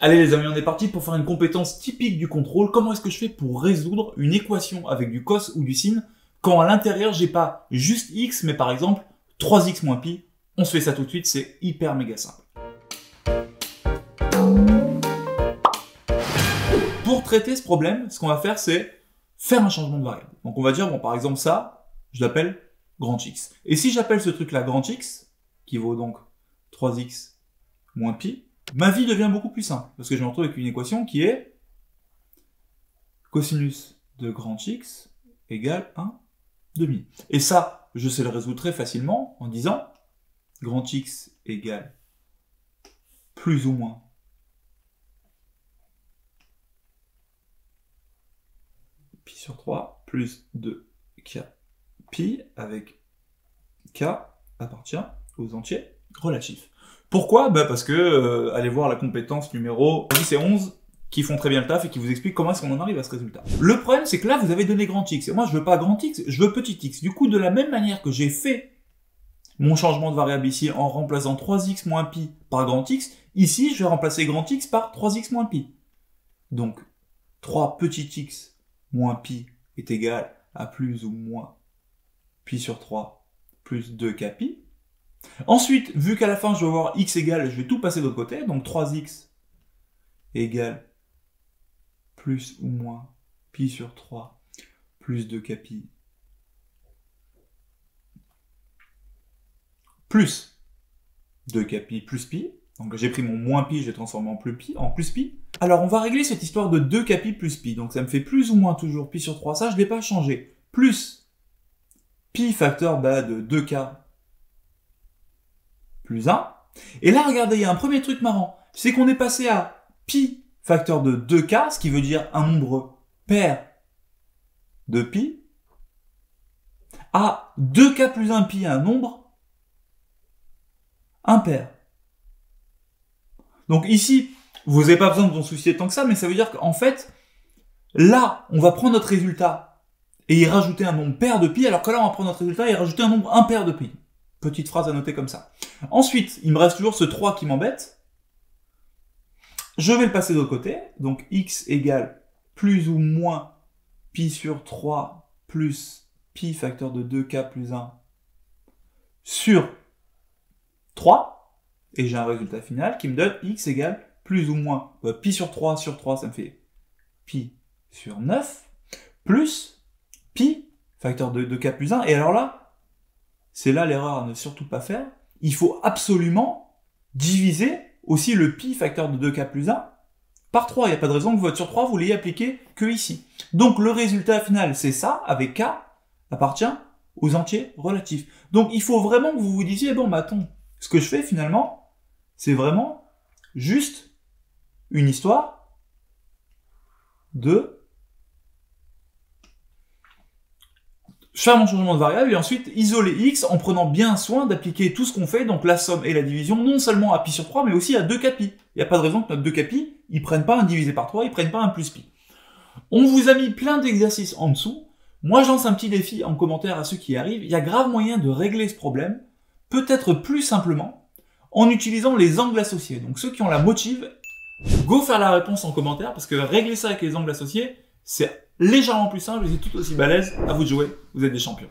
Allez les amis, on est parti pour faire une compétence typique du contrôle. Comment est-ce que je fais pour résoudre une équation avec du cos ou du sin quand à l'intérieur j'ai pas juste x mais par exemple 3x moins pi. On se fait ça tout de suite, c'est hyper méga simple. Pour traiter ce problème, ce qu'on va faire c'est faire un changement de variable. Donc on va dire, bon par exemple ça, je l'appelle grand X. Et si j'appelle ce truc là grand X, qui vaut donc 3x moins pi, ma vie devient beaucoup plus simple, parce que je me retrouve avec une équation qui est cosinus de grand X égale 1 demi. Et ça, je sais le résoudre très facilement en disant grand X égale plus ou moins pi sur 3 plus 2k pi avec k appartient aux entiers relatifs. Pourquoi? Parce que, allez voir la compétence numéro 10 et 11 qui font très bien le taf et qui vous expliquent comment est-ce qu'on en arrive à ce résultat. Le problème, c'est que là, vous avez donné grand X. Et moi, je veux pas grand X, je veux petit x. Du coup, de la même manière que j'ai fait mon changement de variable ici en remplaçant 3x moins pi par grand X, ici, je vais remplacer grand X par 3x moins pi. Donc, 3 petit x moins pi est égal à plus ou moins pi sur 3 plus 2k pi. Ensuite, vu qu'à la fin je vais avoir x égale, je vais tout passer de l'autre côté, donc 3x égale plus ou moins pi sur 3 plus 2k pi plus 2k pi plus pi. Donc j'ai pris mon moins pi, je l'ai transformé en plus pi. Alors on va régler cette histoire de 2k pi plus pi. Donc ça me fait plus ou moins toujours pi sur 3, ça je ne l'ai pas changé. Plus pi facteur de 2k plus 1. Et là, regardez, il y a un premier truc marrant. C'est qu'on est passé à pi facteur de 2k, ce qui veut dire un nombre pair de pi, à 2k plus 1 pi, un nombre impair. Donc ici, vous n'avez pas besoin de vous en soucier tant que ça, mais ça veut dire qu'en fait, là, on va prendre notre résultat et y rajouter un nombre pair de pi, alors que là, on va prendre notre résultat et y rajouter un nombre impair de pi. Petite phrase à noter comme ça. Ensuite, il me reste toujours ce 3 qui m'embête. Je vais le passer de l'autre côté. Donc, x égale plus ou moins pi sur 3 plus pi facteur de 2k plus 1 sur 3. Et j'ai un résultat final qui me donne x égale plus ou moins pi sur 3, ça me fait pi sur 9, plus pi facteur de 2k plus 1. Et alors là, c'est là l'erreur à ne surtout pas faire, il faut absolument diviser aussi le pi facteur de 2k plus 1 par 3. Il n'y a pas de raison que votre sur 3, vous l'ayez appliqué que ici. Donc le résultat final, c'est ça, avec k, appartient aux entiers relatifs. Donc il faut vraiment que vous vous disiez, bon, attends, ce que je fais finalement, c'est vraiment juste une histoire de faire mon changement de variable et ensuite isoler x en prenant bien soin d'appliquer tout ce qu'on fait, donc la somme et la division, non seulement à pi sur 3, mais aussi à 2k pi. Il n'y a pas de raison que notre 2k pi, ils prennent pas un divisé par 3, ils prennent pas un plus pi. On vous a mis plein d'exercices en dessous. Moi, je lance un petit défi en commentaire à ceux qui y arrivent. Il y a grave moyen de régler ce problème, peut-être plus simplement, en utilisant les angles associés. Donc ceux qui ont la motive, go faire la réponse en commentaire, parce que régler ça avec les angles associés, c'est légèrement plus simple et c'est tout aussi balèze. À vous de jouer, vous êtes des champions.